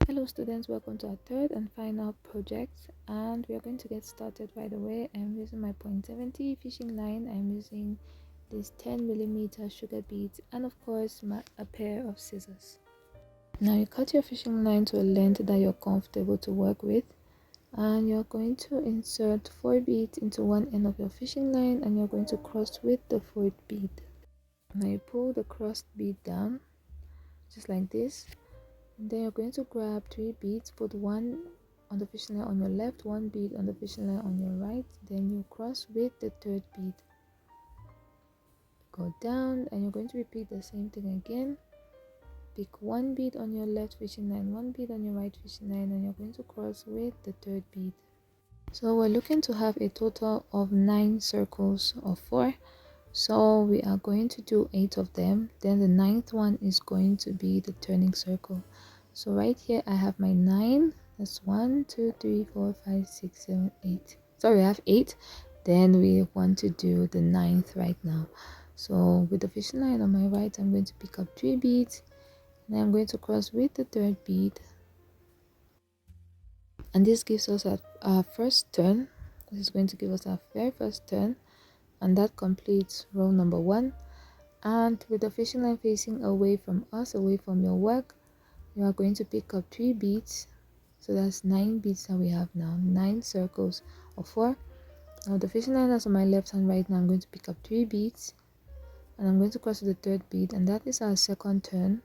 Hello students, welcome to our third and final project, and we are going to get started right away. I'm using my 0.70 fishing line. I'm using this 10mm sugar beads and of course a pair of scissors. Now you cut your fishing line to a length that you're comfortable to work with, and you're going to insert 4 beads into one end of your fishing line, and you're going to cross with the 4th bead. Now you pull the crossed bead down just like this. And then you're going to grab 3 beads, put one on the fishing line on your left, 1 bead on the fishing line on your right, then you cross with the 3rd bead. Go down and you're going to repeat the same thing again. Pick 1 bead on your left fishing line, 1 bead on your right fishing line, and you're going to cross with the 3rd bead. So we're looking to have a total of 9 circles of 4. So we are going to do 8 of them. Then the 9th one is going to be the turning circle. So right here I have my 9. That's 1 2 3 4 5 6 7 8. Sorry, I have 8. Then we want to do the 9th right now. So with the fishing line on my right, I'm going to pick up 3 beads, and I'm going to cross with the 3rd bead, and this gives us our first turn. This is going to give us our very first turn, and that completes row number 1. And with the fishing line facing away from us, away from your work, you are going to pick up 3 beads. So that's 9 beads that we have now, 9 circles of 4. Now the fishing line is on my left hand right now. I'm going to pick up 3 beads, and I'm going to cross to the 3rd bead, and that is our second turn,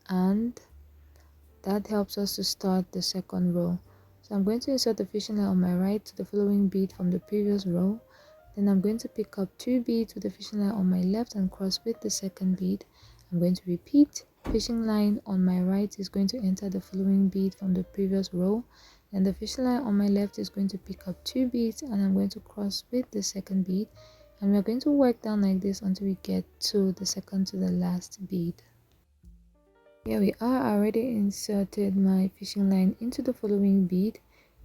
and that helps us to start the second row. So I'm going to insert the fishing line on my right to the following bead from the previous row. Then I'm going to pick up 2 beads with the fishing line on my left and cross with the 2nd bead. I'm going to repeat. Fishing line on my right is going to enter the following bead from the previous row. Then the fishing line on my left is going to pick up 2 beads, and I'm going to cross with the 2nd bead. And we're going to work down like this until we get to the second to the last bead. Here we are. I already inserted my fishing line into the following bead.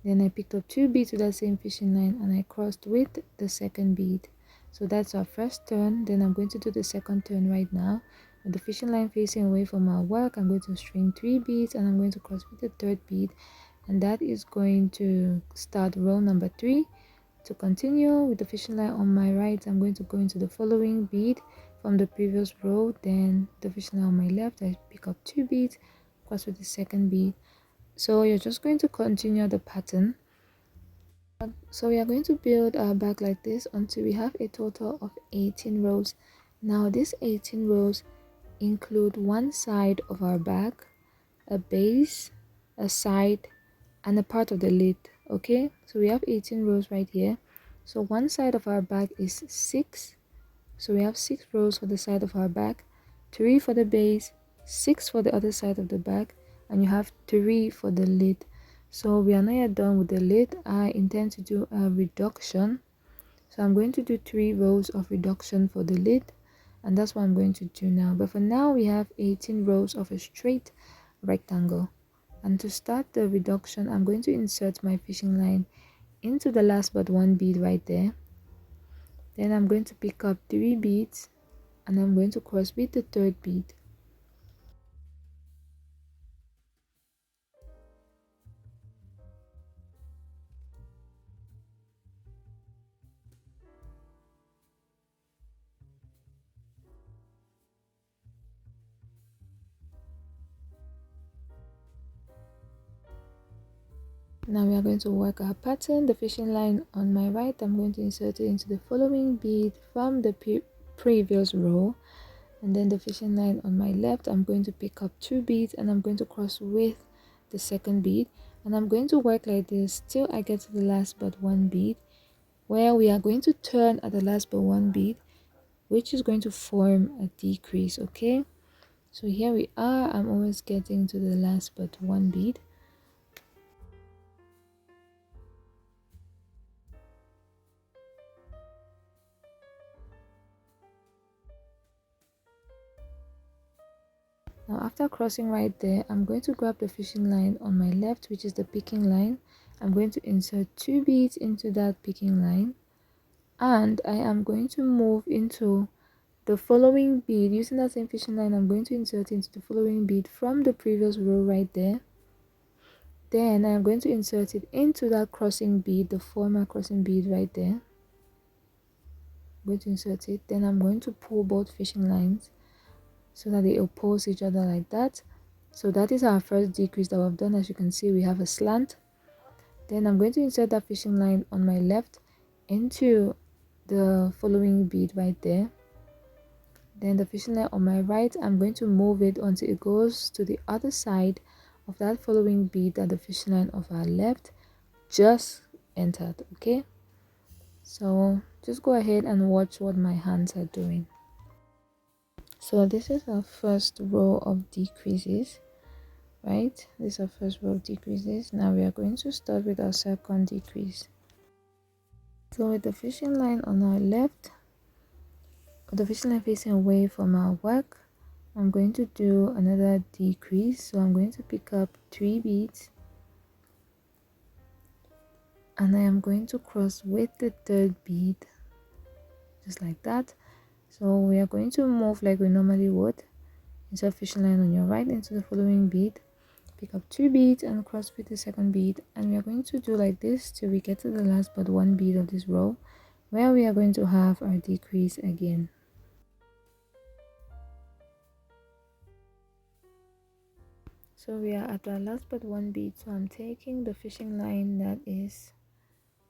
Then I picked up 2 beads with that same fishing line, and I crossed with the 2nd bead. So that's our first turn. Then I'm going to do the second turn right now. With the fishing line facing away from our work, I'm going to string 3 beads, and I'm going to cross with the 3rd bead, and that is going to start row number 3. To continue with the fishing line on my right, I'm going to go into the following bead from the previous row. Then the fishing line on my left, I pick up 2 beads, cross with the 2nd bead. So you're just going to continue the pattern. So we are going to build our bag like this until we have a total of 18 rows. Now these 18 rows include one side of our bag, a base, a side, and a part of the lid. Okay, so we have 18 rows right here. So one side of our bag is 6. So we have 6 rows for the side of our bag, 3 for the base, 6 for the other side of the bag, and you have 3 for the lid. So we are not yet done with the lid. I intend to do a reduction. So I'm going to do 3 rows of reduction for the lid, and that's what I'm going to do now. But for now, we have 18 rows of a straight rectangle. And to start the reduction, I'm going to insert my fishing line into the last but 1 bead right there. Then I'm going to pick up 3 beads, and I'm going to cross with the 3rd bead. Now we are going to work our pattern. The fishing line on my right, I'm going to insert it into the following bead from the previous row. And then the fishing line on my left, I'm going to pick up 2 beads, and I'm going to cross with the 2nd bead. And I'm going to work like this till I get to the last but 1 bead, where we are going to turn at the last but 1 bead, which is going to form a decrease. Okay, so here we are. I'm almost getting to the last but 1 bead. Now after crossing right there, I'm going to grab the fishing line on my left, which is the picking line. I'm going to insert 2 beads into that picking line, and I am going to move into the following bead using that same fishing line. I'm going to insert into the following bead from the previous row right there. Then I'm going to insert it into that crossing bead, the former crossing bead right there. I'm going to insert it. Then I'm going to pull both fishing lines so that they oppose each other like that. So that is our first decrease that we've done. As you can see, we have a slant. Then I'm going to insert that fishing line on my left into the following bead right there. Then the fishing line on my right, I'm going to move it until it goes to the other side of that following bead that the fishing line of our left just entered. Okay, so just go ahead and watch what my hands are doing. So this is our first row of decreases, right? This is our first row of decreases. Now we are going to start with our second decrease. So with the fishing line on our left, with the fishing line facing away from our work, I'm going to do another decrease. So I'm going to pick up 3 beads and I am going to cross with the third bead, just like that. So we are going to move like we normally would. Insert fishing line on your right into the following bead, pick up 2 beads and cross with the second bead, and we are going to do like this till we get to the last but one bead of this row, where we are going to have our decrease again. So we are at our last but one bead. So I'm taking the fishing line that is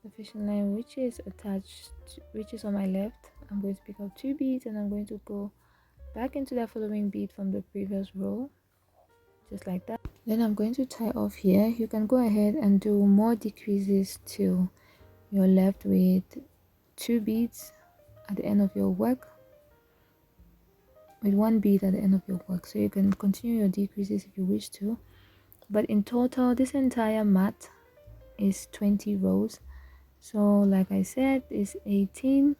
the fishing line which is attached, which is on my left. I'm going to pick up 2 beads and I'm going to go back into that following bead from the previous row, just like that. Then I'm going to tie off here. You can go ahead and do more decreases till you're left with 2 beads at the end of your work, with 1 bead at the end of your work. So you can continue your decreases if you wish to, but in total this entire mat is 20 rows. So like I said, it's 18.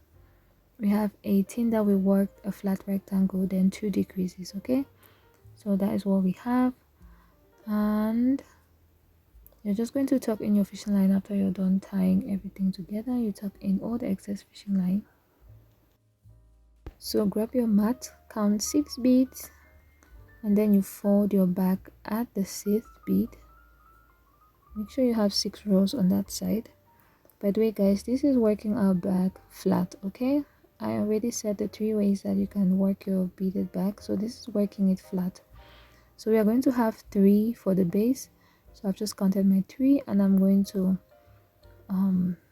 We have 18 that we worked a flat rectangle, then 2 decreases. Okay, so that is what we have, and you're just going to tuck in your fishing line after you're done tying everything together. You tuck in all the excess fishing line. So grab your mat, count 6 beads, and then you fold your back at the 6th bead. Make sure you have 6 rows on that side. By the way guys, this is working our back flat. Okay, I already said the 3 ways that you can work your beaded back, so this is working it flat. So we are going to have 3 for the base. So I've just counted my 3 and I'm going to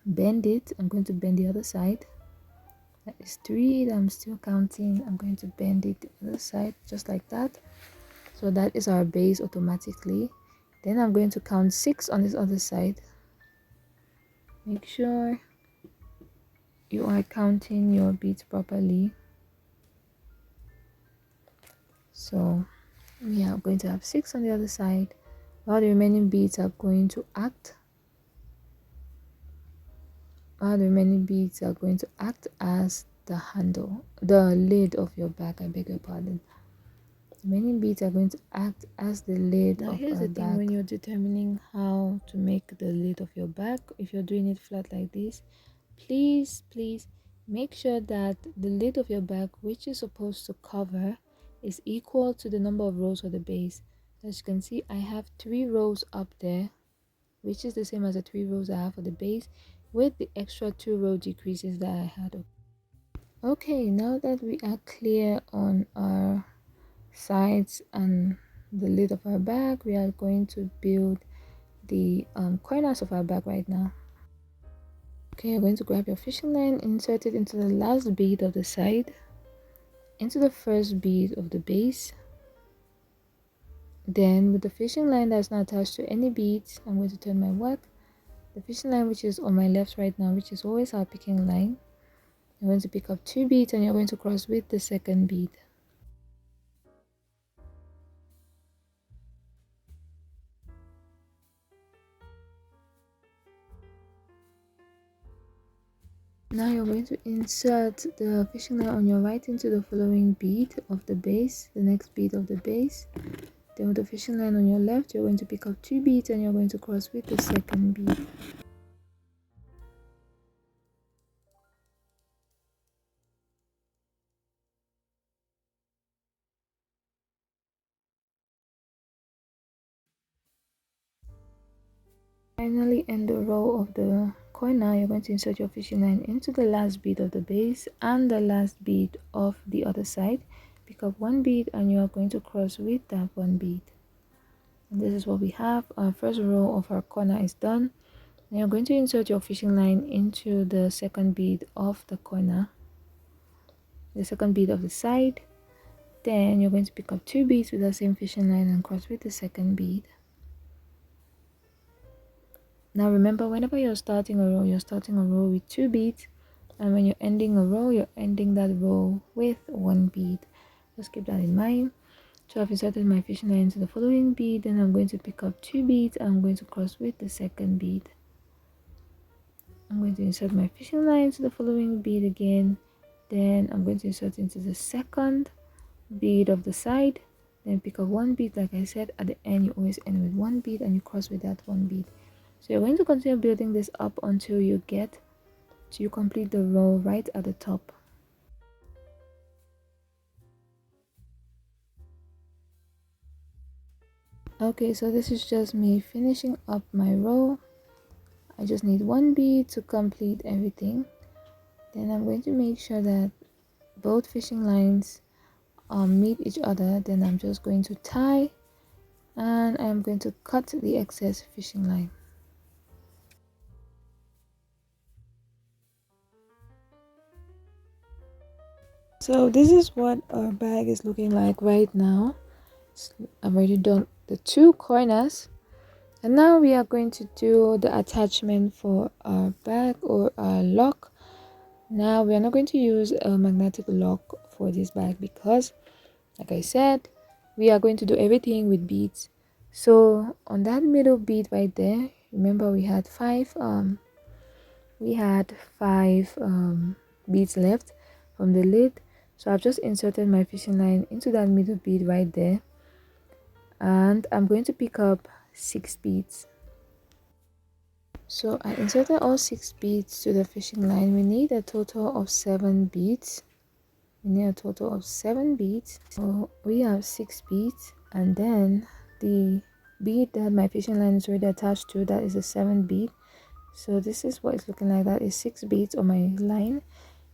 bend it. I'm going to bend the other side. That is 3 that I'm still counting. I'm going to bend it the other side, just like that. So that is our base automatically. Then I'm going to count 6 on this other side. Make sure you are counting your beads properly. So we are going to have 6 on the other side, while the remaining beads are going to act as the handle, the lid of your bag. I beg your pardon. The remaining beads are going to act as the lid of our bag. Now here's the thing, when you're determining how to make the lid of your bag, if you're doing it flat like this, please make sure that the lid of your bag, which is supposed to cover, is equal to the number of rows of the base. As you can see, I have 3 rows up there, which is the same as the 3 rows I have for the base, with the extra 2 row decreases that I had. Okay, now that we are clear on our sides and the lid of our bag, we are going to build the corners of our bag right now. Okay, you're going to grab your fishing line, insert it into the last bead of the side, into the first bead of the base. Then with the fishing line that's not attached to any beads, I'm going to turn my work. The fishing line which is on my left right now, which is always our picking line, you're going to pick up 2 beads and you're going to cross with the second bead. Now you're going to insert the fishing line on your right into the following bead of the base, the next bead of the base. Then with the fishing line on your left, you're going to pick up 2 beads and you're going to cross with the second bead. Finally end the row of the corner. You're going to insert your fishing line into the last bead of the base and the last bead of the other side. Pick up one bead and you are going to cross with that one bead. And this is what we have. Our first row of our corner is done. Now you're going to insert your fishing line into the second bead of the corner, the second bead of the side. Then you're going to pick up two beads with the same fishing line and cross with the second bead. Now remember, whenever you're starting a row, you're starting a row with two beads, and when you're ending a row, you're ending that row with one bead. Just keep that in mind. So I've inserted my fishing line into the following bead, then I'm going to pick up two beads and I'm going to cross with the second bead. I'm going to insert my fishing line into the following bead again, then I'm going to insert into the second bead of the side, then pick up one bead. Like I said, at the end you always end with one bead and you cross with that one bead. So you're going to continue building this up until you complete the row right at the top. Okay, so this is just me finishing up my row. I just need one bead to complete everything. Then I'm going to make sure that both fishing lines meet each other. Then I'm just going to tie and I'm going to cut the excess fishing line. So this is what our bag is looking like right now. I've already done the two corners, and now we are going to do the attachment for our bag or our lock. Now we are not going to use a magnetic lock for this bag because, like I said, we are going to do everything with beads. So on that middle bead right there, remember we had five beads left from the lid. So I've just inserted my fishing line into that middle bead right there, and I'm going to pick up 6 beads. So I inserted all 6 beads to the fishing line. We need a total of 7 beads. So we have 6 beads, and then the bead that my fishing line is already attached to, that is a 7th bead. So this is what it's looking like. That is 6 beads on my line.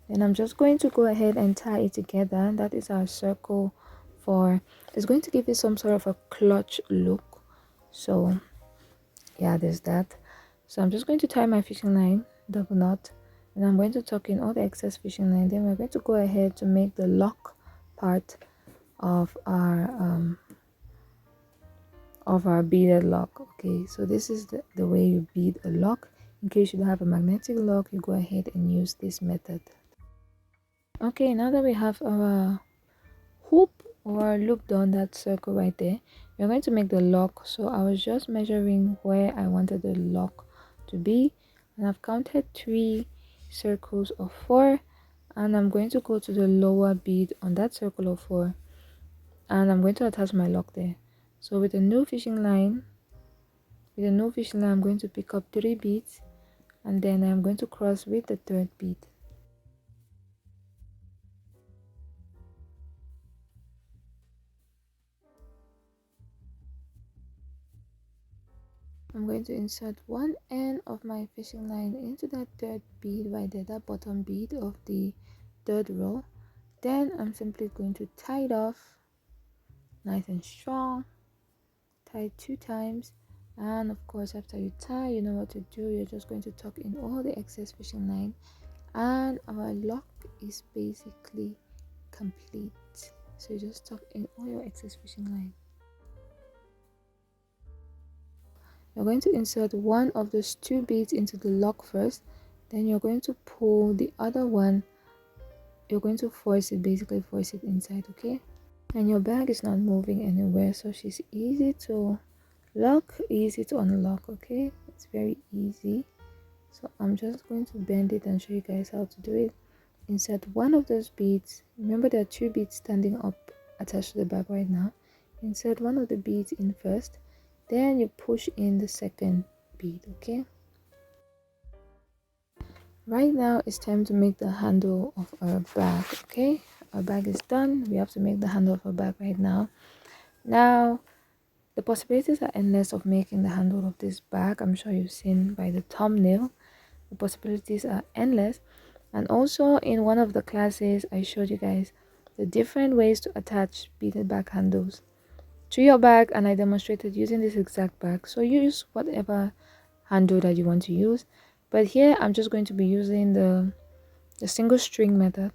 Then I'm just going to go ahead and tie it together. That is our circle for, it's going to give you some sort of a clutch look. So yeah, there's that. So I'm just going to tie my fishing line, double knot, and I'm going to tuck in all the excess fishing line. Then we're going to go ahead to make the lock part of our beaded lock. Okay, so this is the way you bead a lock. In case you don't have a magnetic lock, you go ahead and use this method. Okay, now that we have our hoop or loop down that circle right there, we're going to make the lock. So I was just measuring where I wanted the lock to be, and I've counted 3 circles of 4, and I'm going to go to the lower bead on that circle of 4, and I'm going to attach my lock there. So with a new fishing line, I'm going to pick up 3 beads, and then I'm going to cross with the 3rd bead. I'm going to insert one end of my fishing line into that 3rd bead right there, that bottom bead of the 3rd row. Then I'm simply going to tie it off nice and strong. Tie it 2 times, and of course after you tie, you know what to do. You're just going to tuck in all the excess fishing line, and our lock is basically complete. So you just tuck in all your excess fishing line. You're going to insert one of those 2 beads into the lock first, then you're going to pull the other one. You're going to force it inside, okay? And your bag is not moving anywhere, so she's easy to lock, easy to unlock, okay? It's very easy. So I'm just going to bend it and show you guys how to do it. Insert one of those beads. Remember there are 2 beads standing up attached to the bag right now. Insert one of the beads in first, then you push in the 2nd bead, okay? Right now it's time to make the handle of our bag, okay? Our bag is done. We have to make the handle of our bag right now. Now The possibilities are endless of making the handle of this bag. I'm sure you've seen by the thumbnail. The possibilities are endless. And also in one of the classes, I showed you guys the different ways to attach beaded bag handles to your bag, and I demonstrated using this exact bag. So use whatever handle that you want to use, but here I'm just going to be using the single string method,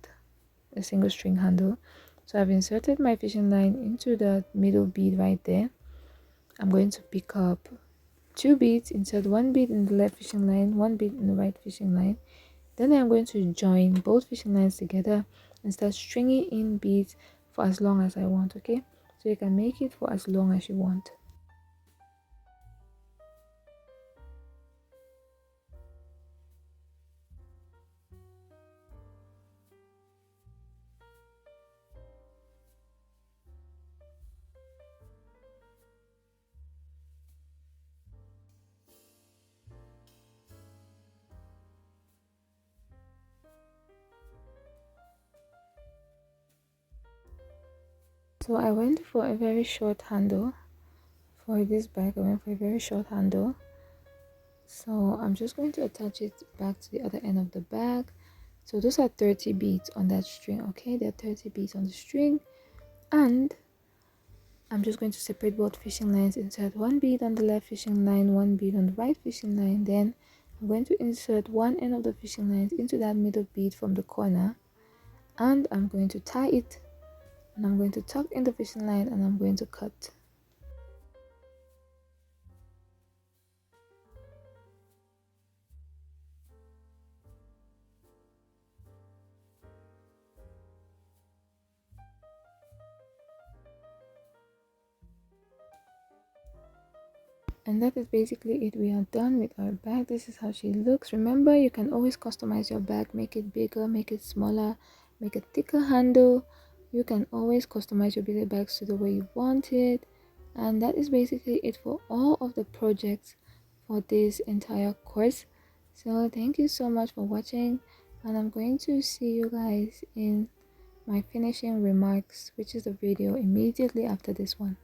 the single string handle. So I've inserted my fishing line into the middle bead right there. I'm going to pick up 2 beads, insert 1 bead in the left fishing line, 1 bead in the right fishing line. Then I'm going to join both fishing lines together and start stringing in beads for as long as I want. Okay, so you can make it for as long as you want. So I went for a very short handle for this bag. I went for a very short handle. So I'm just going to attach it back to the other end of the bag. So those are 30 beads on that string. Okay, there are 30 beads on the string, and I'm just going to separate both fishing lines. Insert 1 bead on the left fishing line, 1 bead on the right fishing line. Then I'm going to insert one end of the fishing lines into that middle bead from the corner, and I'm going to tie it, and I'm going to tuck in the fishing line, and I'm going to cut. And that is basically it. We are done with our bag. This is how she looks. Remember, you can always customize your bag, make it bigger, make it smaller, make a thicker handle. You can always customize your beaded bags to the way you want it. And that is basically it for all of the projects for this entire course. So thank you so much for watching, and I'm going to see you guys in my finishing remarks, which is the video immediately after this one.